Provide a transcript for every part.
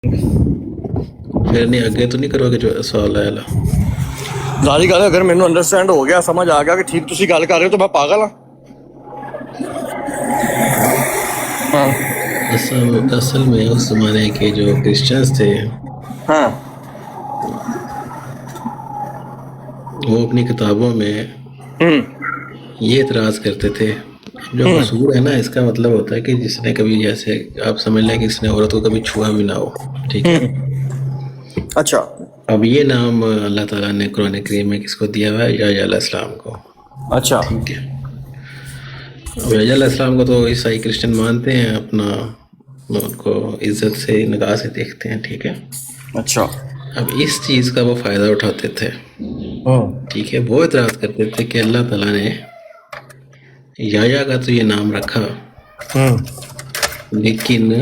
پھر نہیں آگے تو نہیں کرو گے جو سوال آیا لا ظاہری گل ہے اگر مینوں انڈرسٹینڈ ہو گیا سمجھ آ گیا کہ ٹھیک تسی گل کر رہے ہو تو میں پاگل ہاں. ہاں اصل میں اس زمانے کے جو کرسچنز تھے ہاں وہ اپنی کتابوں میں یہ اعتراض کرتے تھے. اب جو قصور ہے نا اس کا مطلب ہوتا ہے کہ جس نے کبھی جیسے آپ سمجھ لیں کہ اس نے عورت کو کبھی چھوا بھی نہ ہو. ٹھیک ہے. اچھا اب یہ نام اللہ تعالیٰ نے قرآن کریم میں کس کو دیا ہوا ہے؟ یحییٰ علیہ السلام کو. اچھا ٹھیک ہے. اب یحییٰ علیہ السلام کو تو عیسائی کرسچن مانتے ہیں اپنا، ان کو عزت سے نگاہ سے دیکھتے ہیں. ٹھیک ہے. اچھا اب اس چیز کا وہ فائدہ اٹھاتے تھے. ٹھیک ہے. وہ اعتراض کرتے تھے کہ اللہ تعالیٰ نے یحییٰ کا تو یہ نام رکھا لیکن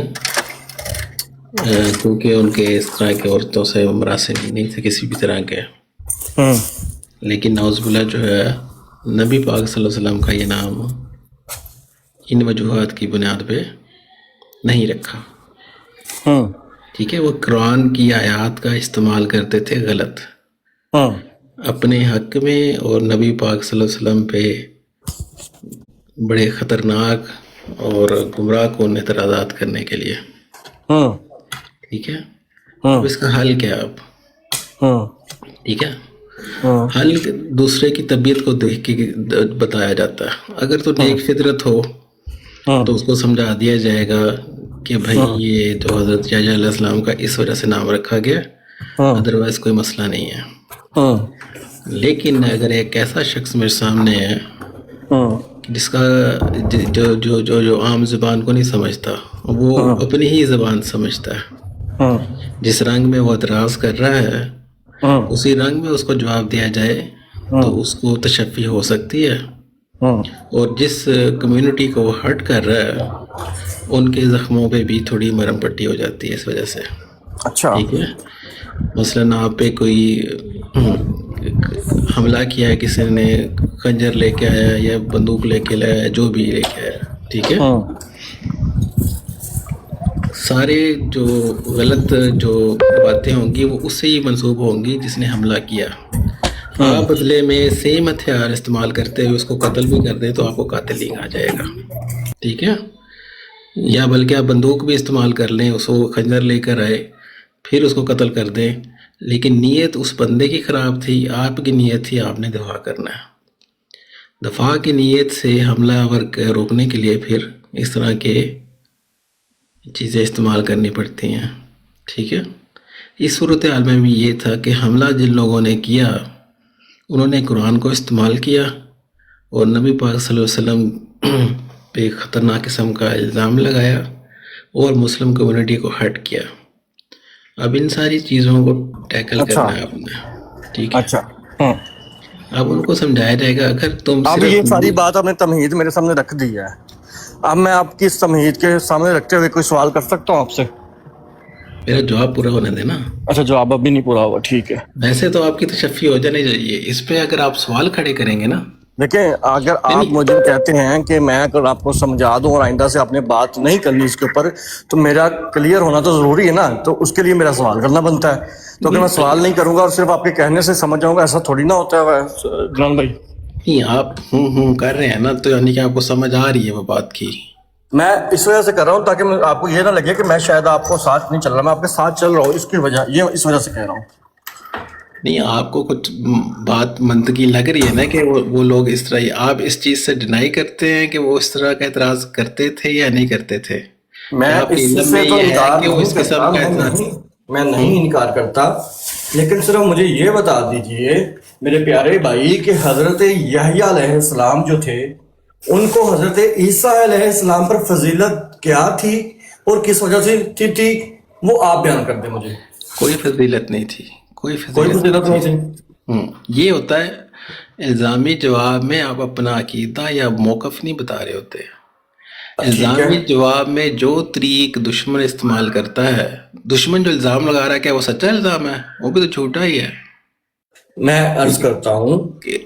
کیونکہ ان کے اس طرح کے عورتوں سے مراسم نہیں تھے کسی بھی طرح کے، لیکن نعوذ باللہ جو ہے نبی پاک صلی اللہ علیہ وسلم کا یہ نام ان وجوہات کی بنیاد پہ نہیں رکھا. ٹھیک ہے. وہ قرآن کی آیات کا استعمال کرتے تھے غلط اپنے حق میں اور نبی پاک صلی اللہ علیہ وسلم پہ بڑے خطرناک اور گمراہ کن اعتراضات کرنے کے لیے. ٹھیک ہے. اب اس کا حل کیا؟ اب ٹھیک ہے حل دوسرے کی طبیعت کو دیکھ کے بتایا جاتا ہے. اگر تو نیک فطرت ہو تو اس کو سمجھا دیا جائے گا کہ بھائی یہ جو حضرت یحییٰ علیہ السلام کا اس وجہ سے نام رکھا گیا، ادروائز کوئی مسئلہ نہیں ہے. لیکن اگر ایک ایسا شخص میرے سامنے ہے جس کا جو عام زبان کو نہیں سمجھتا، وہ اپنی ہی زبان سمجھتا ہے، جس رنگ میں وہ اعتراض کر رہا ہے اسی رنگ میں اس کو جواب دیا جائے تو اس کو تشفی ہو سکتی ہے. اور جس کمیونٹی کو وہ ہرٹ کر رہا ہے ان کے زخموں پہ بھی تھوڑی مرہم پٹی ہو جاتی ہے اس وجہ سے. اچھا ٹھیک ہے. مثلاً آپ پہ کوئی حملہ کیا ہے، کسی نے خنجر لے کے آیا یا بندوق لے کے لایا، جو بھی لے کے آیا. ٹھیک ہے. سارے جو غلط جو باتیں ہوں گی وہ اس سے ہی منسوب ہوں گی جس نے حملہ کیا. آپ بدلے میں سیم ہتھیار استعمال کرتے ہوئے اس کو قتل بھی کر دیں تو آپ کو قاتل ہی کہا جائے گا. ٹھیک ہے. یا بلکہ آپ بندوق بھی استعمال کر لیں، اس کو خنجر لے کر آئے پھر اس کو قتل کر دیں، لیکن نیت اس بندے کی خراب تھی، آپ کی نیت تھی آپ نے دفاع کرنا ہے. دفاع کی نیت سے حملہ آور روکنے کے لیے پھر اس طرح کے چیزیں استعمال کرنی پڑتی ہیں. ٹھیک ہے. اس صورتحال میں بھی یہ تھا کہ حملہ جن لوگوں نے کیا انہوں نے قرآن کو استعمال کیا اور نبی پاک صلی اللہ علیہ وسلم پہ خطرناک قسم کا الزام لگایا اور مسلم کمیونٹی کو ہرٹ کیا. اب ان ساری چیزوں کو ٹیکل کرنا ہے آپ نے. ٹھیک ہے. اچھا اب ان کو سمجھایا جائے گا اگر تم اب صرف یہ ساری بات آپ نے تمہید میرے سامنے رکھ دی ہے. اب میں آپ کی اس تمہید کے سامنے رکھتے ہوئے کوئی سوال کر سکتا ہوں آپ سے؟ میرا جواب پورا ہونے دینا. اچھا جواب اب بھی نہیں پورا ہوا. ٹھیک ہے. ویسے تو آپ کی تشفی ہو جانی چاہیے. اس پہ اگر آپ سوال کھڑے کریں گے نا، دیکھیں اگر آپ مجھے کہتے ہیں کہ میں اگر آپ کو سمجھا دوں اور آئندہ سے آپ نے بات نہیں کرنی اس کے اوپر تو میرا کلیئر ہونا تو ضروری ہے نا، تو اس کے لیے میرا سوال کرنا بنتا ہے. تو اگر میں سوال نہیں کروں گا اور صرف آپ کے کہنے سے سمجھ جاؤں گا، ایسا تھوڑی نہ ہوتا ہے جنان بھائی. نہیں آپ کر رہے ہیں نا تو یعنی کہ آپ کو سمجھ آ رہی ہے وہ بات کی. میں اس وجہ سے کر رہا ہوں تاکہ آپ کو یہ نہ لگے کہ میں شاید آپ کو ساتھ نہیں چل رہا، میں آپ کے ساتھ چل رہا ہوں. اس کی وجہ اس وجہ سے کہہ رہا ہوں. نہیں آپ کو کچھ بات منطقی لگ رہی ہے نا کہ وہ لوگ اس طرح، آپ اس چیز سے ڈینائی کرتے ہیں کہ وہ اس طرح کا اعتراض کرتے تھے یا نہیں کرتے تھے؟ میں آپ کے اس علم چیز میں سے تو یہ ہے انکار کہ وہ نہیں اس کرتا، قسم کا اعتراض؟ میں نہیں انکار کرتا، لیکن صرف مجھے یہ بتا دیجئے میرے پیارے بھائی کہ حضرت یحییٰ علیہ السلام جو تھے ان کو حضرت عیسیٰ علیہ السلام پر فضیلت کیا تھی اور کس وجہ سے تھی وہ آپ بیان کر دیں مجھے. کوئی فضیلت نہیں تھی. کوئی فضیلت نہیں تھی. یہ ہوتا ہے الزامی جواب میں آپ اپنا عقیدہ یا موقف نہیں بتا رہے ہوتے. الزامی جواب میں جو طریق دشمن استعمال کرتا ہے، دشمن جو الزام لگا رہا ہے کیا وہ سچا الزام ہے؟ وہ بھی تو جھوٹا ہی ہے. میں عرض کرتا ہوں کہ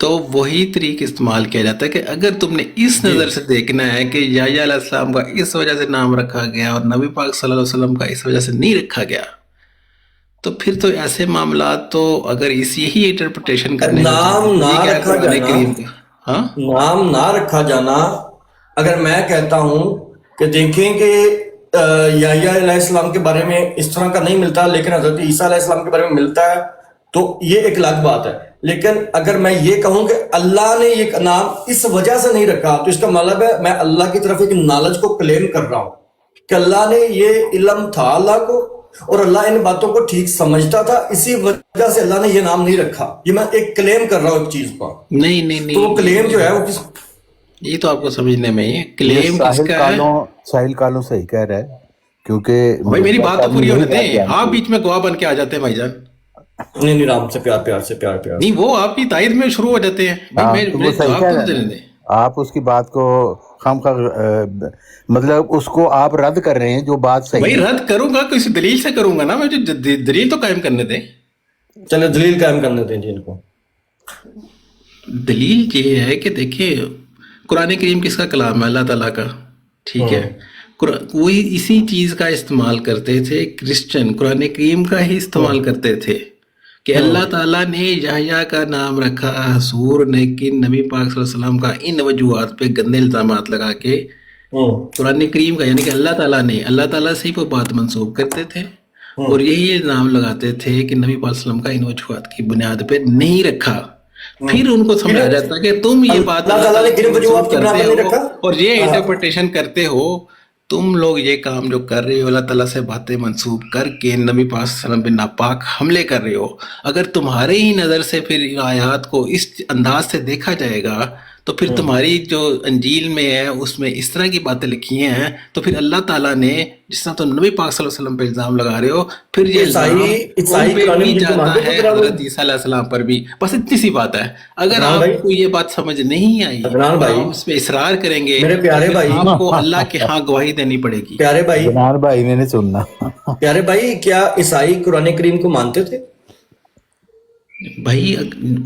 تو وہی طریق استعمال کیا جاتا ہے کہ اگر تم نے اس نظر سے دیکھنا ہے کہ یحییٰ علیہ السلام کا اس وجہ سے نام رکھا گیا اور نبی پاک صلی اللہ علیہ وسلم کا اس وجہ سے نہیں رکھا گیا، تو پھر تو ایسے معاملات تو اگر یہی انٹرپریٹیشن کرنے کا نام نہ ٹھیک ہے رکھا قرآن جانا، کریم کا. ہاں نام نہ رکھا جانا، اگر میں کہتا ہوں کہ دیکھیں کہ یحییٰ علیہ السلام کے بارے میں اس طرح کا نہیں ملتا لیکن حضرت عیسیٰ علیہ السلام کے بارے میں ملتا ہے، تو یہ ایک الگ بات ہے. لیکن اگر میں یہ کہوں کہ اللہ نے یہ نام اس وجہ سے نہیں رکھا، تو اس کا مطلب ہے میں اللہ کی طرف ایک نالج کو کلیم کر رہا ہوں کہ اللہ نے یہ علم تھا اللہ کو، اور اللہ ان باتوں کو ٹھیک سمجھتا تھا، اسی وجہ سے اللہ نے یہ نام نہیں رکھا. یہ میں ایک کلیم کر رہا ہوں ایک چیز پر. نہیں نہیں تو وہ نہیں، کلیم جو ہے وہ کس یہ تو آپ کو سمجھنے میں ہی ہے. یہ کلیم کس ساحل کا ہے؟ کالوں ساحل کالوں صحیح کہہ رہا ہے، کیونکہ بھائی میری مرزا بات تو صاحب نے پوری ہونے یہی بات دیں، بیان آپ کی. بیچ میں گواہ بن کے آ جاتے ہیں بھائی جان. نہیں رام سے پیار سے. نہیں وہ آپ کی تائید میں شروع ہو جاتے ہیں. ہاں بھائی تو وہ میرے صحیح جواب کہہ تو رہے دینے ہیں دیں. نا، آپ اس کی بات کو مطلب اس کو آپ رد کر رہے ہیں جو بات بھائی صحیح ہے. رد کروں گا کسی دلیل سے کروں گا نا، میں جو دلیل تو قائم کرنے دیں. چلے دلیل قائم کرنے دیں جی ان کو. دلیل یہ ہے کہ دیکھیں قرآن کریم کس کا کلام ہے؟ اللہ تعالیٰ کا. ٹھیک ہے، وہی اسی چیز کا استعمال کرتے تھے کرسچن، قرآن کریم کا ہی استعمال کرتے تھے کہ اللہ تعالیٰ نے یحییٰ کا نام رکھا حضور، لیکن نبی پاک صلی اللہ علیہ وسلم کا ان وجوہات پہ گندے الزامات لگا کے قرآن کریم کا، یعنی کہ اللہ تعالیٰ سے ہی وہ بات منسوب کرتے تھے اور یہی الزام لگاتے تھے کہ نبی پاک صلی اللہ علیہ وسلم کا ان وجوہات کی بنیاد پہ نہیں رکھا. پھر ان کو سمجھا جاتا کہ تم یہ بات اللہ تعالیٰ نے کی کن وجوہات منسوب کی بنا کرتے پر نہیں ہو رکھا؟ اور یہ انٹرپریٹیشن کرتے ہو. تم لوگ یہ کام جو کر رہے ہو اللہ تعالیٰ سے باتیں منسوب کر کے نبی پاک صلی اللہ علیہ وسلم پہ ناپاک حملے کر رہے ہو. اگر تمہارے ہی نظر سے پھر ان آیات کو اس انداز سے دیکھا جائے گا تو پھر تمہاری جو انجیل میں ہے اس میں اس طرح کی باتیں لکھی ہیں، تو پھر اللہ تعالیٰ نے جس طرح تم نبی پاک صلی اللہ علیہ وسلم پہ الزام لگا رہے ہو، پھر یہ الزام عیسائی ان پہ قرآن بھی مجید کو جاتا مانتے ہے تھے حضرت عیسیٰ علیہ السلام پر بھی. بس اتنی سی بات ہے. اگر عدنان بھائی، آپ کو یہ بات سمجھ نہیں آئی عدنان اور بھائی، آپ اس پہ اصرار کریں گے میرے تو پیارے پھر بھائی، آپ کو اللہ کے ہاں گواہی دینی پڑے گی. پیارے بھائی، جنان بھائی نے نہیں سننا. پیارے بھائی، کیا عیسائی قرآن کریم کو مانتے تھے؟ بھائی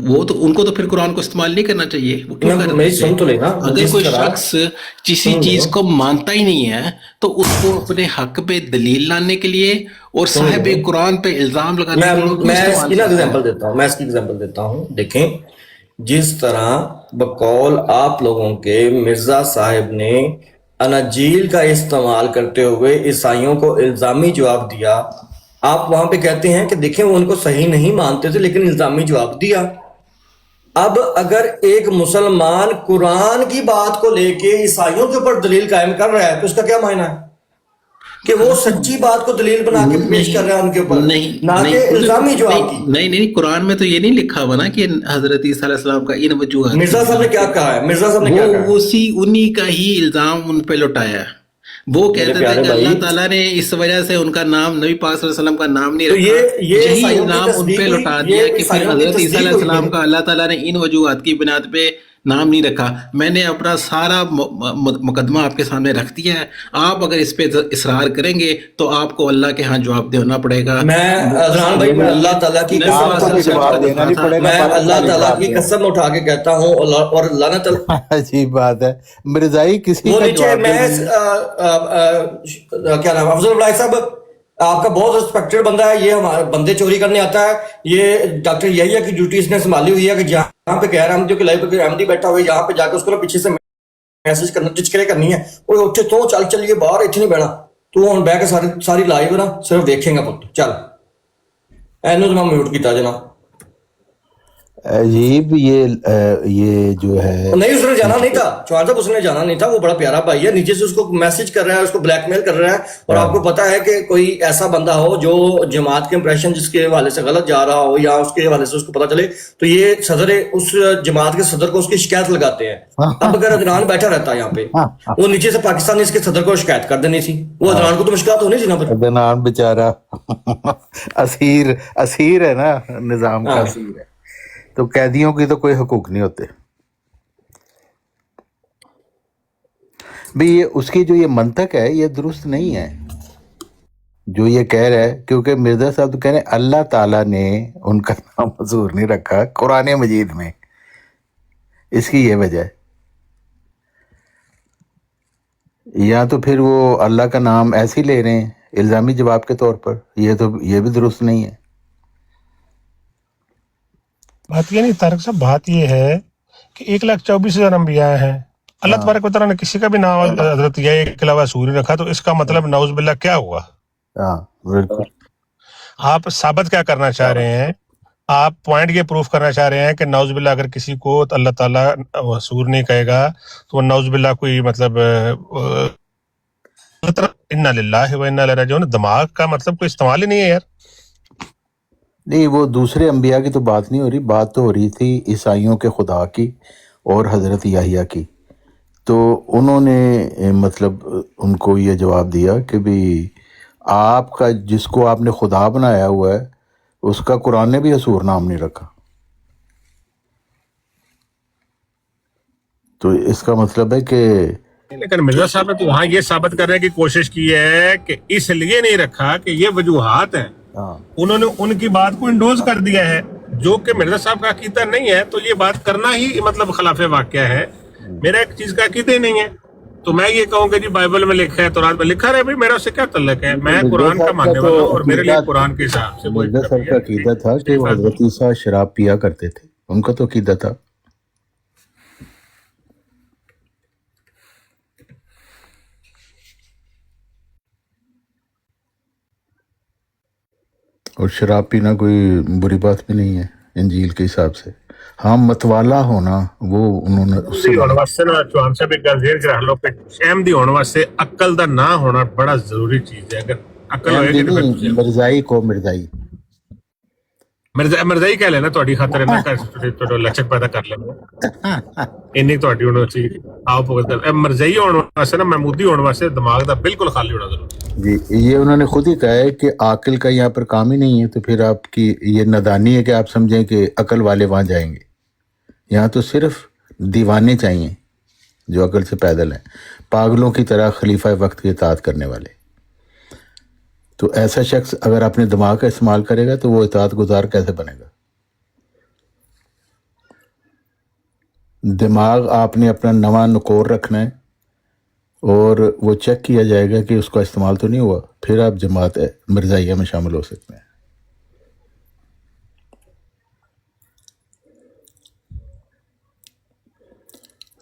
وہ تو ان کو تو پھر قرآن کو استعمال نہیں کرنا چاہیے. وہ کیوں کرتے میری تھے؟ سن تو لینا. اگر جس کوئی طرح شخص کسی چیز کو مانتا ہی نہیں ہے تو اس کو اپنے حق پہ دلیل لانے کے لیے اور صاحب قرآن پہ الزام لگانے کے لیے وہ کیوں میں اس استعمال کی نا کرتا ہے؟ ایگزامپل دیتا ہوں. دیکھیں، جس طرح بقول آپ لوگوں کے مرزا صاحب نے اناجیل کا استعمال کرتے ہوئے عیسائیوں کو الزامی جواب دیا، آپ وہاں پہ کہتے ہیں کہ دیکھیں وہ ان کو صحیح نہیں مانتے تھے لیکن الزامی جواب دیا. اب اگر ایک مسلمان قرآن کی بات کو لے کے عیسائیوں کے اوپر دلیل قائم کر رہا ہے تو اس کا کیا معنی ہے؟ کہ وہ سچی بات کو دلیل بنا کے پیش کر رہا ہے ان کے اوپر، نہ کہ الزامی جواب کی. نہیں قرآن میں تو یہ نہیں لکھا ہوا نا کہ حضرت عیسیٰ علیہ السلام کا ان وجوہات مرزا صاحب نے کیا کہا ہے؟ وہ انہی کا ہی الزام ان پہ لوٹایا ہے. وہ کہتے تھے کہ اللہ تعالیٰ نے اس وجہ سے ان کا نام نبی پاک صلی اللہ علیہ وسلم کا نام نہیں رکھا. یہی الزام ان پہ لوٹا دیا کہ پھر حضرت عیسیٰ علیہ السلام کا اللہ تعالیٰ نے ان وجوہات کی بنیاد پہ نام نہیں رکھا. میں نے اپنا سارا مقدمہ آپ کے سامنے رکھ دیا ہے. آپ اگر اس پہ اصرار کریں گے تو آپ کو اللہ کے ہاں جواب دینا پڑے گا. میں عدنان بھائی، میں اللہ تعالیٰ کی قسم اٹھا کے کہتا ہوں اور لعنت عجیب بات ہے مرزائی کسی وہ کا نیچے جواب میں کیا نام افضل البلائی صاحب آپ کا بہت ریسپیکٹڈ بندہ ہے. یہ ہمارے بندے چوری کرنے آتا ہے. یہ ڈاکٹر یحییٰ کی ڈیوٹی اس نے سنبھالی ہوئی ہے کہ جہاں پہ غیر احمدیوں کے لائف پہ احمدی بیٹھا ہوئے یہاں پہ جا کے اس کو پیچھے سے میسج کرنا ٹچکرے کرنی ہے. وہ اٹھے تو چلیے باہر اتنے نہیں بیٹھا تو ہوں بہ کے ساری لائیو نا صرف دیکھیں گا پتر چل اینو تو میں میوٹ کیتا جناب. عجیب یہ جو ہے نہیں اس نے جانا نہیں تھا چوہان صاحب، اس نے جانا نہیں تھا. وہ بڑا پیارا بھائی ہے، نیچے سے اس کو میسج کر رہا ہے، اس کو بلیک میل کر رہا ہے. اور آپ کو پتا ہے کہ کوئی ایسا بندہ ہو جو جماعت کے امپریشن جس کے حوالے سے غلط جا رہا ہو یا اس کے حوالے سے اس کو پتا چلے تو یہ صدر اس جماعت کے صدر کو اس کی شکایت لگاتے ہیں. اب اگر عدنان بیٹھا رہتا ہے یہاں پہ، وہ نیچے سے پاکستان نے اس کے صدر کو شکایت کر دینی تھی. وہ عدنان کو تو مشکلات ہونی تھی نا. عدنان بیچارہ اسیر ہے نا، نظام کا اسیر ہے. تو قیدیوں کی تو کوئی حقوق نہیں ہوتے بھی. اس کی جو یہ منطق ہے یہ درست نہیں ہے جو یہ کہہ رہا ہے، کیونکہ مرزا صاحب تو کہہ رہے ہیں اللہ تعالیٰ نے ان کا نام حضور نہیں رکھا قرآن مجید میں. اس کی یہ وجہ ہے. یا تو پھر وہ اللہ کا نام ایسے ہی لے رہے ہیں الزامی جواب کے طور پر، یہ بھی درست نہیں ہے. بات یہ نہیں طارق صاحب، بات یہ ہے کہ 1,24,000 انبیاء ہیں. اللہ تبارک و تعالیٰ نے کسی کا بھی نام حضرت یہ کے علاوہ سوری رکھا، تو اس کا مطلب نعوذ باللہ کیا ہوا؟ ہاں بالکل. آپ ثابت کیا کرنا چاہ رہے ہیں؟ آپ پوائنٹ یہ پروف کرنا چاہ رہے ہیں کہ نعوذ باللہ اگر کسی کو اللہ تعالیٰ سور نہیں کہے گا تو وہ نعوذ باللہ کوئی مطلب انا للہ و انا الیہ راجعون، دماغ کا مطلب کوئی استعمال ہی نہیں ہے یار. نہیں، وہ دوسرے انبیاء کی تو بات نہیں ہو رہی، بات تو ہو رہی تھی عیسائیوں کے خدا کی اور حضرت یحییٰ کی. تو انہوں نے مطلب ان کو یہ جواب دیا کہ بھی آپ کا جس کو آپ نے خدا بنایا ہوا ہے اس کا قرآن نے بھی حضور نام نہیں رکھا. تو اس کا مطلب ہے کہ لیکن مرزا صاحب نے تو وہاں یہ ثابت کرنے کی کوشش کی ہے کہ اس لیے نہیں رکھا کہ یہ وجوہات ہیں، انہوں نے ان کی بات کو انڈوز کر دیا ہے، جو کہ مرزا صاحب کا عقیدہ نہیں ہے. تو یہ بات کرنا ہی مطلب خلاف واقعہ ہے. میرا ایک چیز کا عقیدہ ہی نہیں ہے تو میں یہ کہوں کہ جی بائبل میں لکھا ہے، تورات میں لکھا ہے، بھائی میرا اس سے کیا تعلق ہے؟ میں قرآن کا ماننے والا ہوں اور میرے لیے قرآن کے حساب سے مرزا صاحب کا عقیدہ تھا کہ وہ حضرت عیسیٰ شراب پیا کرتے تھے، ان کا تو عقیدہ تھا. اور شراب پینا کوئی بری بات بھی نہیں ہے انجیل کے حساب سے. ہاں متوالا ہونا وہ انہوں نے اس سے ہونے واسطے نا چوہان صاحب ایک گل ذہن چ رکھ لو کہ احمدی ہونے واسطے عقل دا نہ ہونا بڑا ضروری چیز ہے. اگر عقل ہوئے گی تو پھر مرزائی کو مرزائی مرزائی کہہ لینا تہاڈی خاطر ہے، میں تہاڈا لچک پیدا کر لینا اینی تہاڈی ہونا چاہیے. آؤ پکڑ کر مرزائی ہونے واسطے نا محمودی ہونے واسطے دماغ دا بالکل خالی ہونا ضروری ہے. جی. یہ انہوں نے خود ہی کہا ہے کہ عاقل کا یہاں پر کام ہی نہیں ہے، تو پھر آپ کی یہ نادانی ہے کہ آپ سمجھیں کہ عقل والے وہاں جائیں گے. یہاں تو صرف دیوانے چاہیے جو عقل سے پیدل ہیں، پاگلوں کی طرح خلیفہ وقت کی اطاعت کرنے والے. تو ایسا شخص اگر اپنے دماغ کا استعمال کرے گا تو وہ اطاعت گزار کیسے بنے گا؟ دماغ آپ نے اپنا نواں نکور رکھنا ہے اور وہ چیک کیا جائے گا کہ اس کا استعمال تو نہیں ہوا، پھر آپ جماعت مرزائیہ میں شامل ہو سکتے ہیں.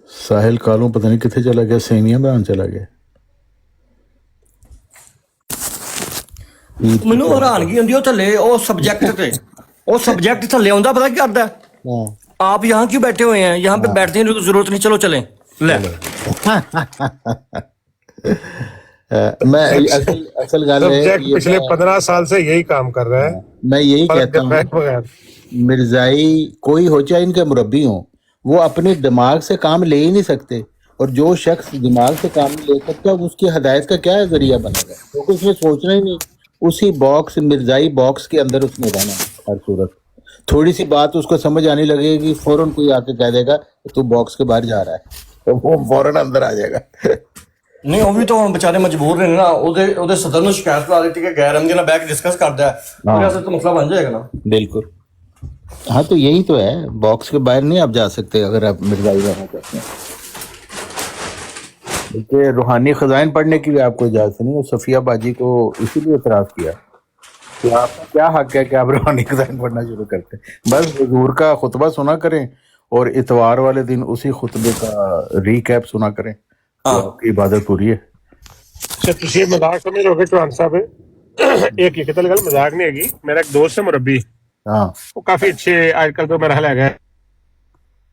ساحل کالوں پتہ نہیں کتنے چلا گیا، سیویاں بنان چلا گیا. ਮੈਨੂੰ ਹੈਰਾਨਗੀ ਹੁੰਦੀ ਉਹ ਥੱਲੇ ਉਹ ਸਬਜੈਕਟ ਥੱਲੇ ਆਉਂਦਾ ਪਤਾ ਕੀ ਕਰਦਾ آپ یہاں کیوں بیٹھے ہوئے ہیں؟ یہاں پہ بیٹھنے کی ضرورت نہیں، چلو چلیں. لے میں اصل گل ہے پچھلے 15 سال سے یہی کام کر رہا ہے. میں یہی کہتا ہوں مرزائی کوئی ہو چاہے ان کے مربی ہوں، وہ اپنے دماغ سے کام لے ہی نہیں سکتے. اور جو شخص دماغ سے کام نہیں لے سکتا اس کی ہدایت کا کیا ذریعہ بنے گا؟ کیونکہ اس نے سوچنا ہی نہیں، اسی باکس مرزائی باکس کے اندر اس نے رہنا. ہر صورت تھوڑی سی بات اس کو سمجھ آنے لگے گی، فوراً کوئی آ کے کہہ دے گا تو باکس کے باہر جا رہا ہے، وہ فوراً اندر آ جائے گا. نہیں وہ بھی تو ہم بےچارے مجبور نے نا، ਉਹਦੇ صدر ਨੂੰ ਸ਼ਿਕਾਇਤ ਲਾ ਦਿੱਤੀ کہ غیر احمدی ਨਾਲ ਬੈਠ ਕੇ ਡਿਸਕਸ ਕਰਦਾ ہے، پھر ایسا تو مسئلہ بن جائے گا نا. بالکل. ہاں تو یہی تو ہے، باکس کے باہر نہیں آپ جا سکتے اگر آپ مرزائی رہنا چاہتے ہیں. بلکہ روحانی خزائن پڑھنے کی بھی آپ کو اجازت نہیں ہے. صفیہ باجی کو اسی لیے اعتراض کیا کہ آپ کا کیا حق ہے کہ آپ روحانی خزائن پڑھنا شروع کرتے ہیں. بس حضور کا خطبہ سنا کریں اور اتوار والے دن اسی خطبے کا ریکیپ سنا کریں، تو آپ کی عبادت پوری ہے. تسی مذاق سمجھ رہو گے چوہان صاحب، ایک یہ قتل گل مذاق نہیں ہے. میرا ایک دوست ہے مربی، ہاں وہ کافی اچھے آج کل تو میرا خیال ہے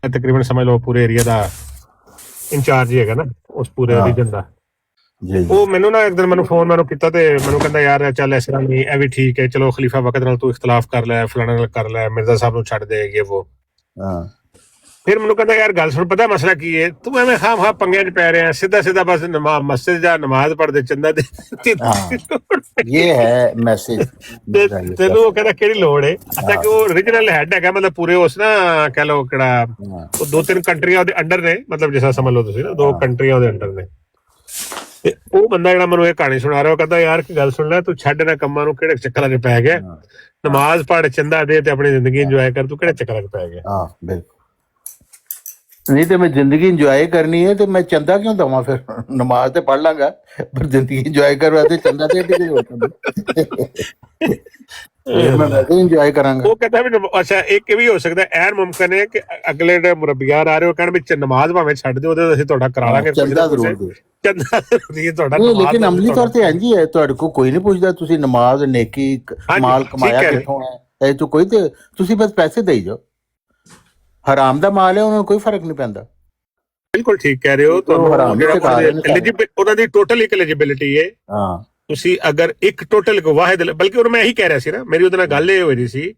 تقریباً سمجھ لو پورے ایریا دا انچارج ہی ہے نا اس پورے ریجن دا. جی وہ مینوں نا ایک دن مینوں فون مینوں کیتا تے مینوں کہندا یار چل اس طرح نہیں، اے بھی ٹھیک ہے، چلو خلیفہ وقت نال تو اختلاف کر لے، فلانا نال کر لے، مرزا صاحب نو چھڈ دے یہ وہ. ہاں پھر مینوں کہندا یار گل سن، پتہ مسئلہ کی ہے، تو ایویں خواہ خواہ پنگے چ پی رہے ہیں، سیدھا سیدھا بس مسجد جا نماز پڑھ دے، چندہ دے. یہ ہے میسج. تینوں وہ کہندا کیڑی لوڑ ہے؟ اچھا کہ وہ ریجنل ہیڈ ہے مطلب پورے اس نا کہہ لو کہڑا وہ 2-3 کنٹریاں دے انڈر نے، مطلب جیسا سمجھ لو تسی نا 2 کنٹریاں دے انڈر نے. تے وہ بندہ جڑا مینوں یہ کہانی سنا رہا، وہ کہندا یار کہ گل سن لے، تو چھڈ نہ کماں نو، کیڑے چکراں چ پی گیا، نماز پڑھ، چندہ دے تے اپنی زندگی انجوائے کر، تو کیڑے چکراں چ پی گیا. ہاں بالکل. ਨਹੀਂ ਤੇ ਮੈਂ ਜ਼ਿੰਦਗੀ ਇੰਜੋਏ ਕਰਨੀ ਹੈ ਤੇ ਮੈਂ ਚੰਦਾ ਕਿਉਂ ਦਵਾਂ ਫਿਰ? ਨਮਾਜ਼ ਤੇ ਪੜ੍ਹ ਲਾਂਗਾ ਪਰ ਜ਼ਿੰਦਗੀ ਇੰਜੋਏ ਕਰਵਾ ਤੇ ਚੰਦਾ ਤੇ ਕਿਹੜੀ ਹੋ ਸਕਦਾ? ਮੈਂ ਵੈਸੇ ਇੰਜੋਏ ਕਰਾਂਗਾ। ਉਹ ਕਹਿੰਦਾ ਵੀ ਅੱਛਾ ਇੱਕ ਵੀ ਹੋ ਸਕਦਾ, ਐਨ ਮੁਮਕਿਨ ਹੈ ਕਿ ਅਗਲੇ ਜਿਹੜੇ ਮੁਰੱਬੀਆਂ ਆ ਰਹੇ ਹੋ ਕਹਿਣ ਵੀ ਨਮਾਜ਼ ਭਾਵੇਂ ਛੱਡ ਦਿਓ, ਉਹਦੇ ਅਸੀਂ ਤੁਹਾਡਾ ਕਰਾ ਲਾਂਗੇ ਚੰਦਾ ਜ਼ਰੂਰ ਦਿਓ। ਚੰਦਾ ਤੁਹਾਡਾ ਨਹੀਂ ਲੇਕਿਨ ਅਮਲੀ ਤੌਰ ਤੇ ਇੰਝ ਹੀ ਹੈ, ਤੁਹਾਡੇ ਕੋਲ ਕੋਈ ਨਹੀਂ ਪੁੱਛਦਾ ਤੁਸੀਂ ਨਮਾਜ਼ ਨੇਕੀ ਮਾਲ ਕਮਾਇਆ ਕਿੱਥੋਂ ਹੈ, ਇਹ ਤੋਂ ਕੋਈ ਤੇ ਤੁਸੀਂ ਬਸ ਪੈਸੇ ਦੇਈ ਜਾਓ। ਹਰਾਮ ਦਾ ਮਾਲ ਹੈ, ਉਹਨਾਂ ਨੂੰ ਕੋਈ ਫਰਕ ਨਹੀਂ ਪੈਂਦਾ। ਬਿਲਕੁਲ ਠੀਕ ਕਹਿ ਰਹੇ ਹੋ। ਉਹਨਾਂ ਦੀ ਟੋਟਲ ਇੱਕ ਐਲੀਜੀਬਿਲਿਟੀ ਹੈ। ਹਾਂ ਤੁਸੀਂ ਅਗਰ ਇੱਕ ਟੋਟਲ ਵਾਹਿਦ, ਬਲਕਿ ਉਹ ਮੈਂ ਇਹੀ ਕਹਿ ਰਿਹਾ ਸੀ ਨਾ, ਮੇਰੀ ਉਹਦੇ ਨਾਲ ਗੱਲ ਇਹ ਹੋਈ ਰਹੀ ਸੀ,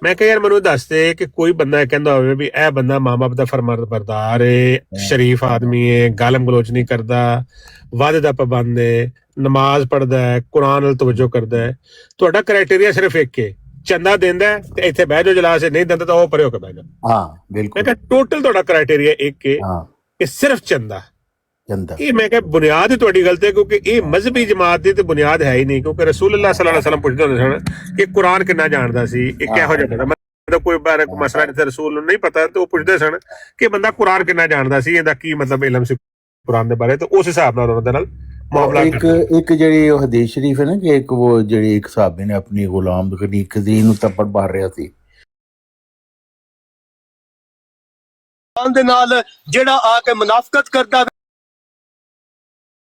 ਮੈਂ ਕਿਹਾ ਯਾਰ ਮੈਨੂੰ ਦੱਸਦੇ ਕਿ ਕੋਈ ਬੰਦਾ ਕਹਿੰਦਾ ਹੋਵੇ ਵੀ ਇਹ ਬੰਦਾ ਮਾਂ ਬਾਪ ਦਾ ਫਰਮਾਬਰਦਾਰ ਏ, ਸ਼ਰੀਫ ਆਦਮੀ ਏ, ਗਾਲਮ ਗਲੋਚ ਨਹੀਂ ਕਰਦਾ, ਵਾਅਦੇ ਦਾ ਪਾਬੰਦ ਏ, ਨਮਾਜ਼ ਪੜ੍ਹਦਾ ਹੈ, ਕੁਰਾਨ ਨਾਲ ਤਵੱਜੋ ਕਰਦਾ ਹੈ, ਤੁਹਾਡਾ ਕ੍ਰਾਈਟੇਰੀਆ ਸਿਰਫ ਇੱਕ ਹੈ, ਚੰਦਾ ਦਿੰਦਾ ਤੇ ਇੱਥੇ ਬਹਿ ਜਾਓ, ਜਲਾਸ ਨਹੀਂ ਦਿੰਦਾ ਤਾਂ ਉਹ ਪਰੇ ਹੋ ਕੇ ਬਹਿ ਜਾਓ। ਹਾਂ ਬਿਲਕੁਲ। ਮੈਂ ਕਿਹਾ ਟੋਟਲ ਤੁਹਾਡਾ ਕ੍ਰਾਈਟੇਰੀਆ ਇੱਕ ਹੈ ਕਿ ਸਿਰਫ ਚੰਦਾ। ਇਹ ਮੈਂ ਕਿਹਾ ਬੁਨਿਆਦ ਹੀ ਤੁਹਾਡੀ ਗਲਤ ਹੈ, ਕਿਉਂਕਿ ਇਹ ਮਜ਼ਹਬੀ ਜਮਾਤ ਦੀ ਤੇ ਬੁਨਿਆਦ ਹੈ ਹੀ ਨਹੀਂ। ਕਿਉਂਕਿ ਰਸੂਲੁੱਲਾਹ ਸੱਲੱਲਾਹੁ ਅਲੈਹਿ ਵਸੱਲਮ ਪੁੱਛਦੇ ਹੁੰਦੇ ਸਨ ਕਿ ਕੁਰਾਨ ਕਿੰਨਾ ਜਾਣਦਾ ਸੀ, ਇਹ ਕਿਹੋ ਜਿਹਾ ਬੰਦਾ, ਮਤਲਬ ਕੋਈ ਮਸਲਾ ਜਿੱਥੇ ਰਸੂਲ ਨੂੰ ਨਹੀਂ ਪਤਾ ਤੇ ਉਹ ਪੁੱਛਦੇ ਸਨ ਕਿ ਬੰਦਾ ਕੁਰਾਨ ਕਿੰਨਾ ਜਾਣਦਾ ਸੀ, ਇਹਦਾ ਕੀ ਮਤਲਬ ਇਲਮ ਸੀ ਕੁਰਾਨ ਦੇ ਬਾਰੇ, ਤੇ ਉਸ ਹਿਸਾਬ ਨਾਲ ਉਹਨਾਂ ਦੇ ਨਾਲ ਮਾਮਲਾ। ਇੱਕ ਜਿਹੜੀ ਉਹ ਹਦੀਸ ਸ਼ਰੀਫ ਹੈ ਨਾ ਕਿ ਇੱਕ ਉਹ ਜਿਹੜੀ ਇੱਕ ਸਾਹਬੇ ਨੇ ਆਪਣੀ ਗੁਲਾਮ ਦੀ ਖਜ਼ੀ ਨੂੰ ਤੱਪੜ ਮਾਰ ਰਿਹਾ ਸੀ ਦੇ ਨਾਲ, ਜਿਹੜਾ ਆ ਕੇ ਮੁਨਾਫਕਤ ਕਰਦਾ